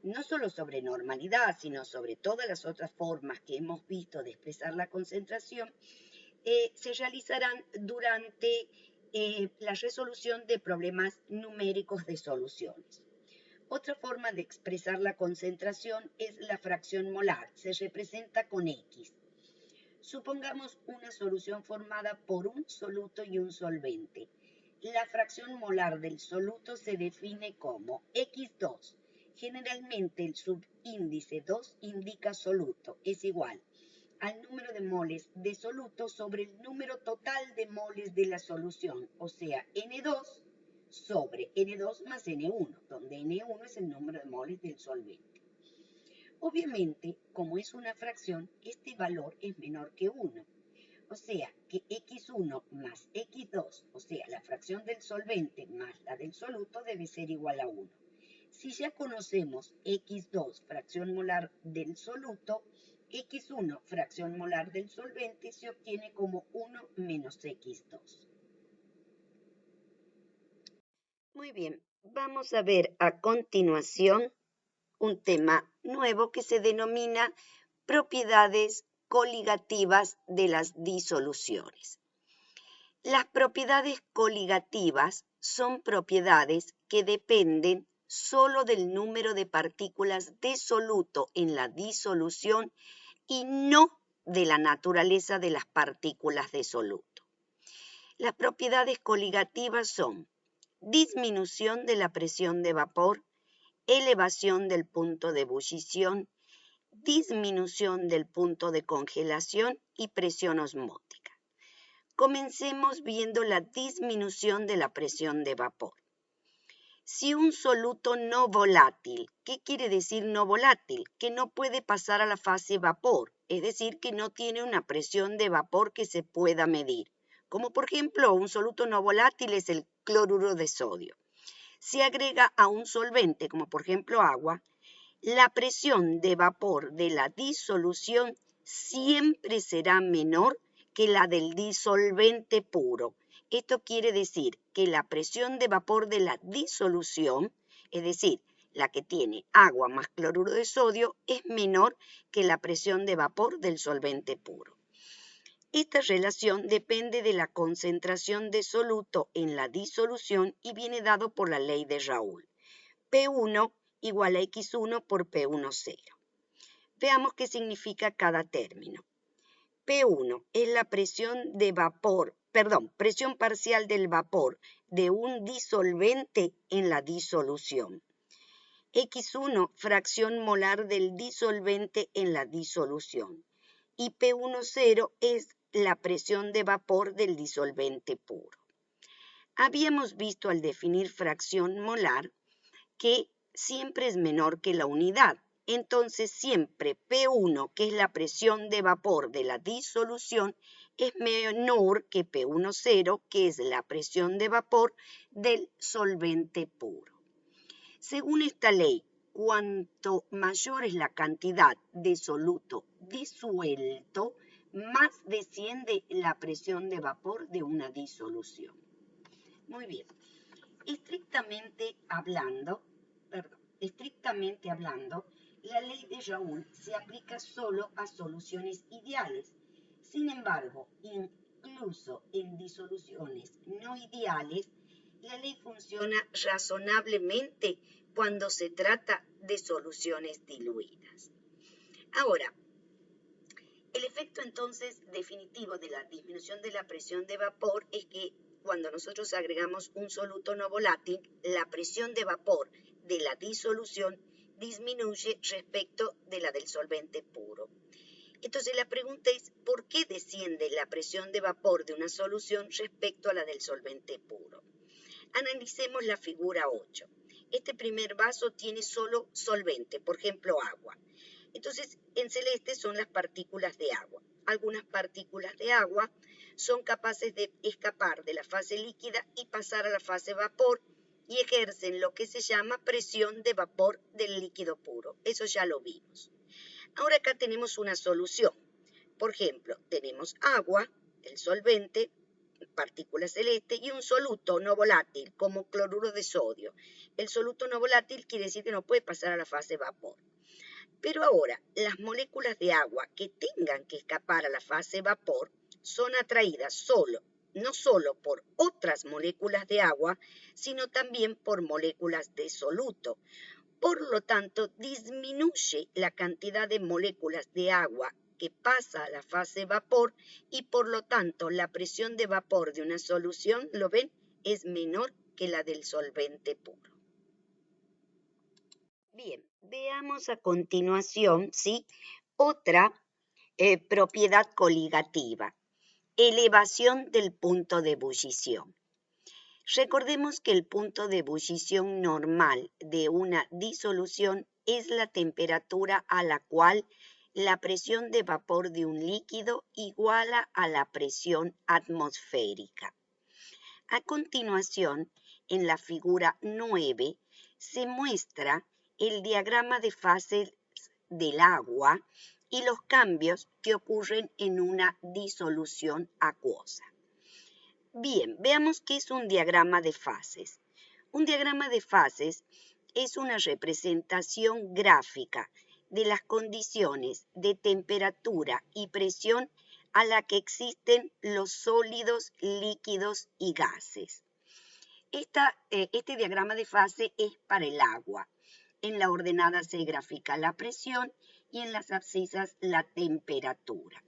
no solo sobre normalidad, sino sobre todas las otras formas que hemos visto de expresar la concentración, se realizarán durante la resolución de problemas numéricos de soluciones. Otra forma de expresar la concentración es la fracción molar, se representa con X. Supongamos una solución formada por un soluto y un solvente. La fracción molar del soluto se define como X2. Generalmente el subíndice 2 indica soluto, es igual al número de moles de soluto sobre el número total de moles de la solución, o sea, N2 sobre N2 más N1, donde N1 es el número de moles del solvente. Obviamente, como es una fracción, este valor es menor que 1. O sea, que X1 más X2, o sea, la fracción del solvente más la del soluto, debe ser igual a 1. Si ya conocemos X2, fracción molar del soluto, X1, fracción molar del solvente, se obtiene como 1 menos X2. Muy bien, vamos a ver a continuación un tema nuevo que se denomina propiedades coligativas de las disoluciones. Las propiedades coligativas son propiedades que dependen solo del número de partículas de soluto en la disolución y no de la naturaleza de las partículas de soluto. Las propiedades coligativas son disminución de la presión de vapor, elevación del punto de ebullición, disminución del punto de congelación y presión osmótica. Comencemos viendo la disminución de la presión de vapor. Si un soluto no volátil, ¿qué quiere decir no volátil? Que no puede pasar a la fase vapor, es decir, que no tiene una presión de vapor que se pueda medir. Como por ejemplo, un soluto no volátil es el cloruro de sodio. Se agrega a un solvente, como por ejemplo agua, la presión de vapor de la disolución siempre será menor que la del disolvente puro. Esto quiere decir que la presión de vapor de la disolución, es decir, la que tiene agua más cloruro de sodio, es menor que la presión de vapor del solvente puro. Esta relación depende de la concentración de soluto en la disolución y viene dado por la ley de Raoult. P1 igual a X1 por P10. Veamos qué significa cada término. P1 es la presión de vapor, presión parcial del vapor de un disolvente en la disolución. X1, fracción molar del disolvente en la disolución. Y P10 es la presión de vapor del disolvente puro. Habíamos visto al definir fracción molar que siempre es menor que la unidad. Entonces siempre P1, que es la presión de vapor de la disolución, es menor que P10, que es la presión de vapor del solvente puro. Según esta ley, cuanto mayor es la cantidad de soluto disuelto, más desciende la presión de vapor de una disolución. Muy bien. Estrictamente hablando, la ley de Raoult se aplica solo a soluciones ideales. Sin embargo, incluso en disoluciones no ideales, la ley funciona razonablemente cuando se trata de soluciones diluidas. Ahora, el efecto entonces definitivo de la disminución de la presión de vapor es que cuando nosotros agregamos un soluto no volátil, la presión de vapor de la disolución disminuye respecto de la del solvente puro. Entonces la pregunta es, ¿por qué desciende la presión de vapor de una solución respecto a la del solvente puro? Analicemos la figura 8. Este primer vaso tiene solo solvente, por ejemplo agua. Entonces, en celeste son las partículas de agua. Algunas partículas de agua son capaces de escapar de la fase líquida y pasar a la fase vapor y ejercen lo que se llama presión de vapor del líquido puro. Eso ya lo vimos. Ahora acá tenemos una solución. Por ejemplo, tenemos agua, el solvente, partícula celeste y un soluto no volátil como cloruro de sodio. El soluto no volátil quiere decir que no puede pasar a la fase vapor. Pero ahora, las moléculas de agua que tengan que escapar a la fase vapor son atraídas no solo por otras moléculas de agua, sino también por moléculas de soluto. Por lo tanto, disminuye la cantidad de moléculas de agua que pasa a la fase vapor y por lo tanto la presión de vapor de una solución, ¿lo ven?, es menor que la del solvente puro. Bien, veamos a continuación, ¿sí?, otra propiedad coligativa, elevación del punto de ebullición. Recordemos que el punto de ebullición normal de una disolución es la temperatura a la cual la presión de vapor de un líquido iguala a la presión atmosférica. A continuación, en la figura 9, se muestra el diagrama de fases del agua y los cambios que ocurren en una disolución acuosa. Bien, veamos qué es un diagrama de fases. Un diagrama de fases es una representación gráfica de las condiciones de temperatura y presión a la que existen los sólidos, líquidos y gases. Este diagrama de fase es para el agua. En la ordenada se grafica la presión y en las abscisas la temperatura.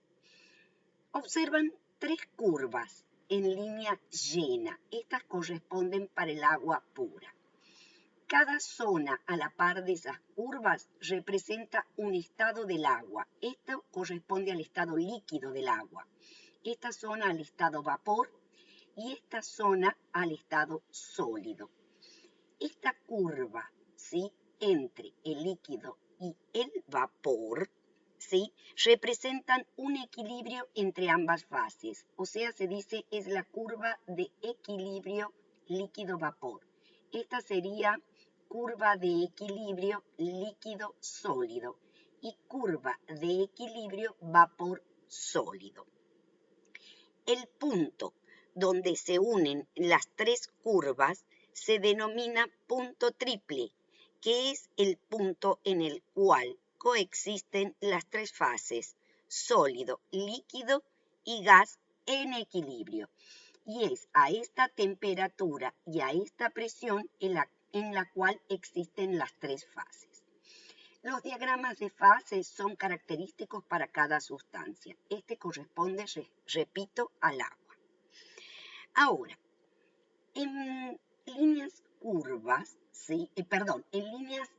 Observan tres curvas en línea llena. Estas corresponden para el agua pura. Cada zona a la par de esas curvas representa un estado del agua. Esto corresponde al estado líquido del agua. Esta zona al estado vapor y esta zona al estado sólido. Esta curva, ¿sí?, entre el líquido y el vapor, ¿sí?, representan un equilibrio entre ambas fases. O sea, se dice es la curva de equilibrio líquido-vapor. Esta sería curva de equilibrio líquido-sólido y curva de equilibrio vapor-sólido. El punto donde se unen las tres curvas se denomina punto triple, que es el punto en el cual coexisten las tres fases, sólido, líquido y gas en equilibrio. Y es a esta temperatura y a esta presión en la cual existen las tres fases. Los diagramas de fases son característicos para cada sustancia. Este corresponde, repito, al agua. Ahora, en líneas curvas, ¿sí? En líneas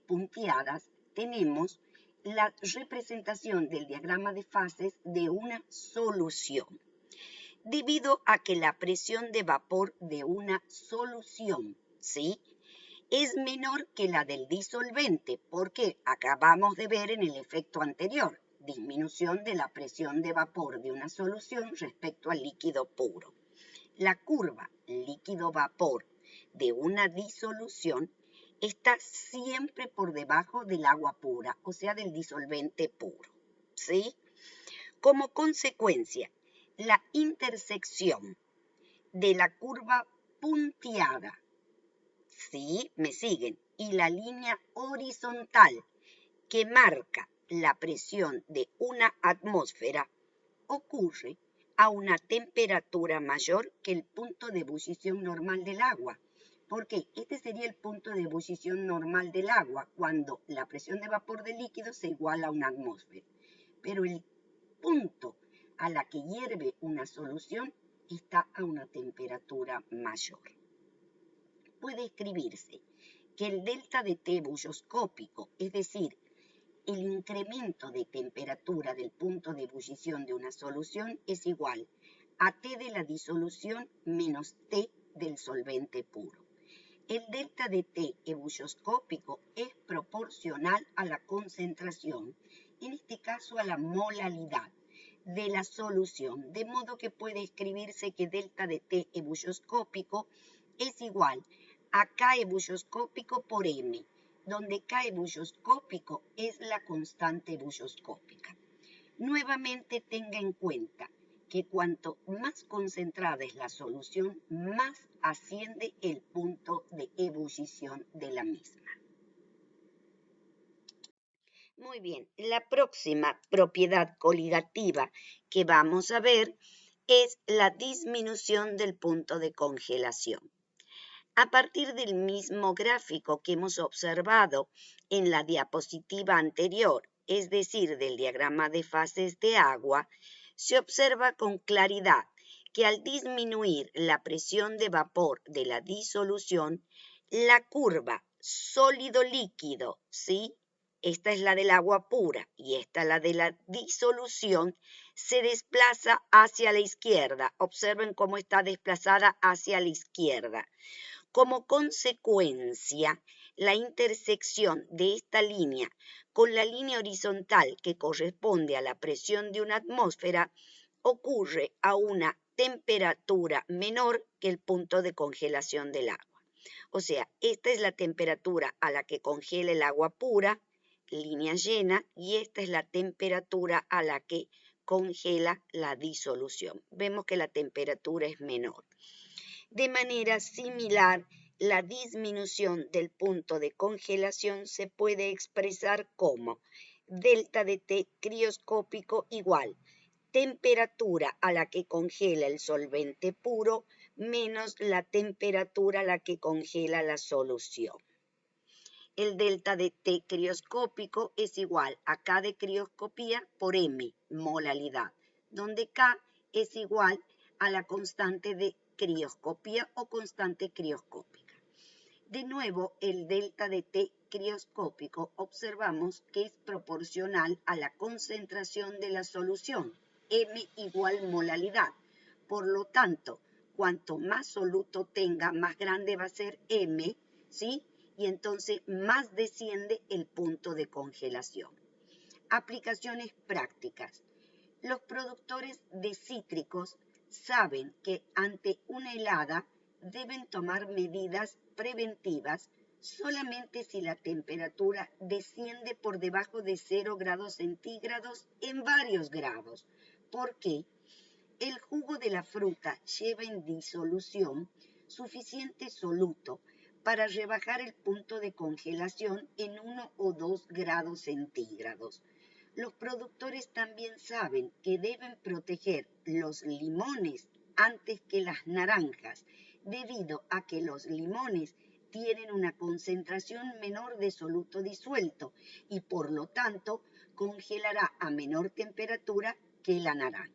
punteadas, tenemos la representación del diagrama de fases de una solución. Debido a que la presión de vapor de una solución, ¿sí?, es menor que la del disolvente, porque acabamos de ver en el efecto anterior, disminución de la presión de vapor de una solución respecto al líquido puro. La curva líquido-vapor de una disolución está siempre por debajo del agua pura, o sea, del disolvente puro, ¿sí? Como consecuencia, la intersección de la curva punteada, ¿sí?, me siguen, y la línea horizontal que marca la presión de una atmósfera ocurre a una temperatura mayor que el punto de ebullición normal del agua. Porque este sería el punto de ebullición normal del agua, cuando la presión de vapor del líquido se iguala a una atmósfera. Pero el punto a la que hierve una solución está a una temperatura mayor. Puede escribirse que el delta de T bulloscópico, es decir, el incremento de temperatura del punto de ebullición de una solución, es igual a T de la disolución menos T del solvente puro. El delta de T ebulloscópico es proporcional a la concentración, en este caso a la molaridad de la solución, de modo que puede escribirse que delta de T ebulloscópico es igual a K ebulloscópico por M, donde K ebulloscópico es la constante ebulloscópica. Nuevamente tenga en cuenta que cuanto más concentrada es la solución, más asciende el punto de ebullición de la misma. Muy bien, la próxima propiedad coligativa que vamos a ver es la disminución del punto de congelación. A partir del mismo gráfico que hemos observado en la diapositiva anterior, es decir, del diagrama de fases de agua, se observa con claridad que al disminuir la presión de vapor de la disolución, la curva sólido-líquido, ¿sí?, esta es la del agua pura y esta la de la disolución, se desplaza hacia la izquierda. Observen cómo está desplazada hacia la izquierda. Como consecuencia, la intersección de esta línea con la línea horizontal que corresponde a la presión de una atmósfera ocurre a una temperatura menor que el punto de congelación del agua. O sea, esta es la temperatura a la que congela el agua pura, línea llena, y esta es la temperatura a la que congela la disolución. Vemos que la temperatura es menor. De manera similar, la disminución del punto de congelación se puede expresar como delta de T crioscópico igual temperatura a la que congela el solvente puro menos la temperatura a la que congela la solución. El delta de T crioscópico es igual a K de crioscopía por M, molalidad, donde K es igual a la constante de crioscopía o constante crioscópica. De nuevo, el delta de T crioscópico observamos que es proporcional a la concentración de la solución, M igual molalidad. Por lo tanto, cuanto más soluto tenga, más grande va a ser M, ¿sí? Y entonces más desciende el punto de congelación. Aplicaciones prácticas. Los productores de cítricos saben que ante una helada deben tomar medidas preventivas solamente si la temperatura desciende por debajo de 0 grados centígrados en varios grados. ¿Por qué? El jugo de la fruta lleva en disolución suficiente soluto para rebajar el punto de congelación en 1 o 2 grados centígrados. Los productores también saben que deben proteger los limones antes que las naranjas, debido a que los limones tienen una concentración menor de soluto disuelto y por lo tanto congelará a menor temperatura que la naranja.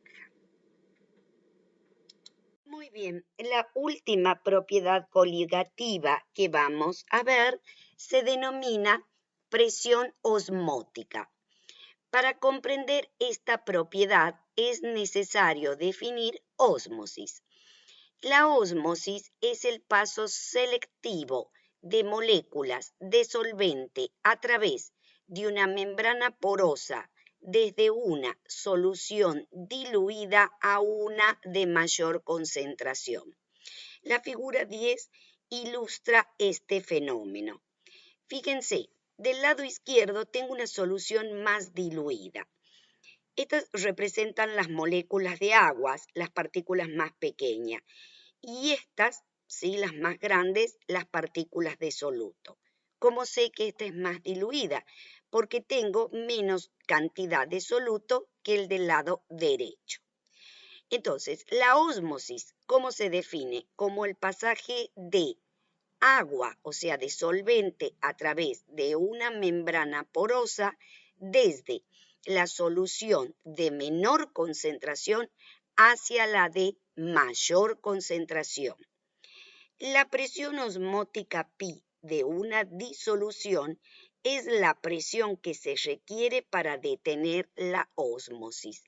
Muy bien, la última propiedad coligativa que vamos a ver se denomina presión osmótica. Para comprender esta propiedad es necesario definir ósmosis. La ósmosis es el paso selectivo de moléculas de solvente a través de una membrana porosa desde una solución diluida a una de mayor concentración. La figura 10 ilustra este fenómeno. Fíjense, del lado izquierdo tengo una solución más diluida. Estas representan las moléculas de aguas, las partículas más pequeñas, y estas, ¿sí?, las más grandes, las partículas de soluto. ¿Cómo sé que esta es más diluida? Porque tengo menos cantidad de soluto que el del lado derecho. Entonces, la ósmosis, ¿cómo se define? Como el pasaje de agua, o sea, de solvente a través de una membrana porosa desde la solución de menor concentración hacia la de mayor concentración. La presión osmótica pi de una disolución es la presión que se requiere para detener la ósmosis.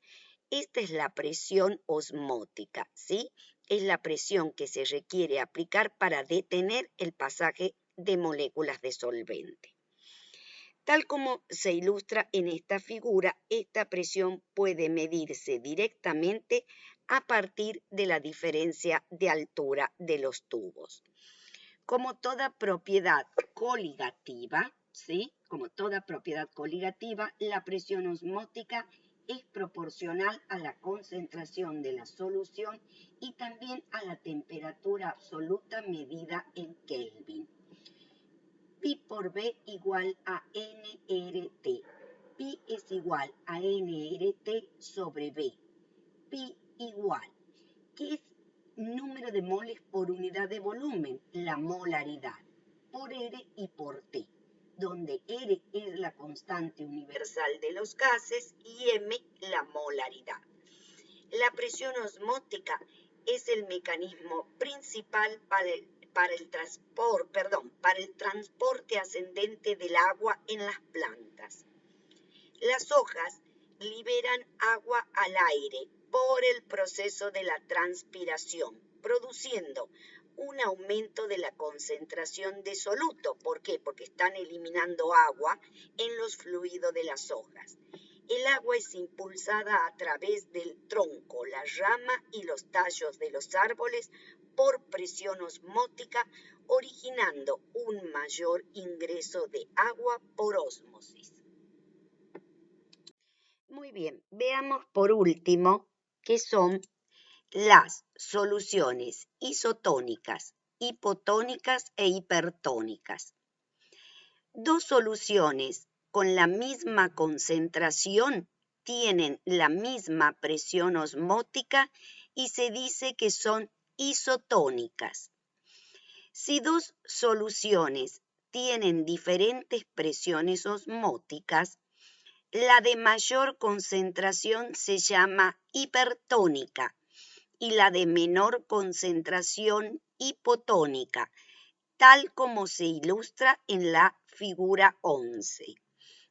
Esta es la presión osmótica, ¿sí? Es la presión que se requiere aplicar para detener el pasaje de moléculas de solvente. Tal como se ilustra en esta figura, esta presión puede medirse directamente a partir de la diferencia de altura de los tubos. Como toda propiedad coligativa, ¿sí? Como toda propiedad coligativa, la presión osmótica es proporcional a la concentración de la solución y también a la temperatura absoluta medida en Kelvin. Pi por B igual a nRT. Pi es igual a nRT sobre B. Pi igual, ¿qué es número de moles por unidad de volumen? La molaridad, por R y por T, donde R es la constante universal de los gases y M la molaridad. La presión osmótica es el mecanismo principal para el transporte ascendente del agua en las plantas. Las hojas liberan agua al aire por el proceso de la transpiración, produciendo un aumento de la concentración de soluto. ¿Por qué? Porque están eliminando agua en los fluidos de las hojas. El agua es impulsada a través del tronco, la rama y los tallos de los árboles por presión osmótica, originando un mayor ingreso de agua por ósmosis. Muy bien, veamos por último qué son las soluciones isotónicas, hipotónicas e hipertónicas. Dos soluciones con la misma concentración tienen la misma presión osmótica y se dice que son isotónicas. Si dos soluciones tienen diferentes presiones osmóticas, la de mayor concentración se llama hipertónica y la de menor concentración hipotónica, tal como se ilustra en la figura 11.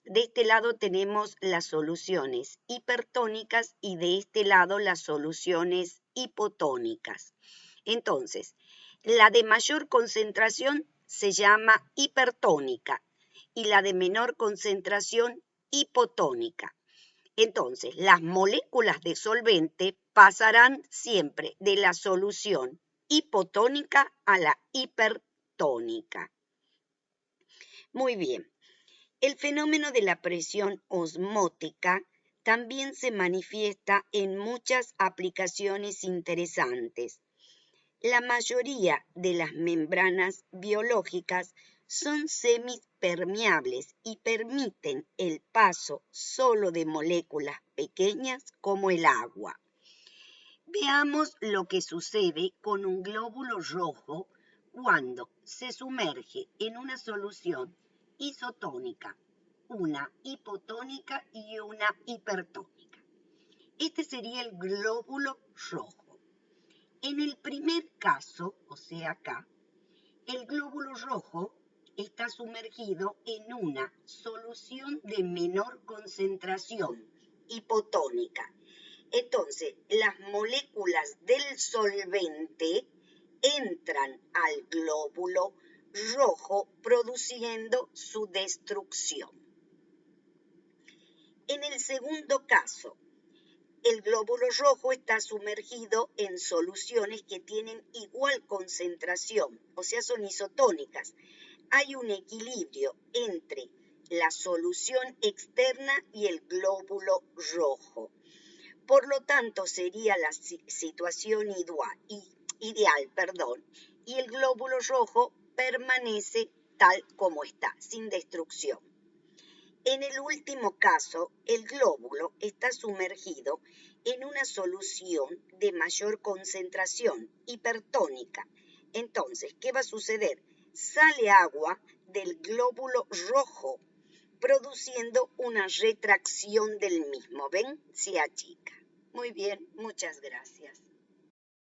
De este lado tenemos las soluciones hipertónicas y de este lado las soluciones hipotónicas. Entonces, la de mayor concentración se llama hipertónica y la de menor concentración hipotónica. Entonces, las moléculas de solvente pasarán siempre de la solución hipotónica a la hipertónica. Muy bien. El fenómeno de la presión osmótica también se manifiesta en muchas aplicaciones interesantes. La mayoría de las membranas biológicas son semipermeables y permiten el paso solo de moléculas pequeñas como el agua. Veamos lo que sucede con un glóbulo rojo cuando se sumerge en una solución isotónica, una hipotónica y una hipertónica. Este sería el glóbulo rojo. En el primer caso, o sea acá, el glóbulo rojo está sumergido en una solución de menor concentración, hipotónica. Entonces, las moléculas del solvente entran al glóbulo rojo produciendo su destrucción. En el segundo caso, el glóbulo rojo está sumergido en soluciones que tienen igual concentración, o sea, son isotónicas. Hay un equilibrio entre la solución externa y el glóbulo rojo. Por lo tanto, sería la situación ideal, y el glóbulo rojo permanece tal como está, sin destrucción. En el último caso, el glóbulo está sumergido en una solución de mayor concentración, hipertónica. Entonces, ¿qué va a suceder? Sale agua del glóbulo rojo, produciendo una retracción del mismo. ¿Ven? Se achica. Muy bien, muchas gracias.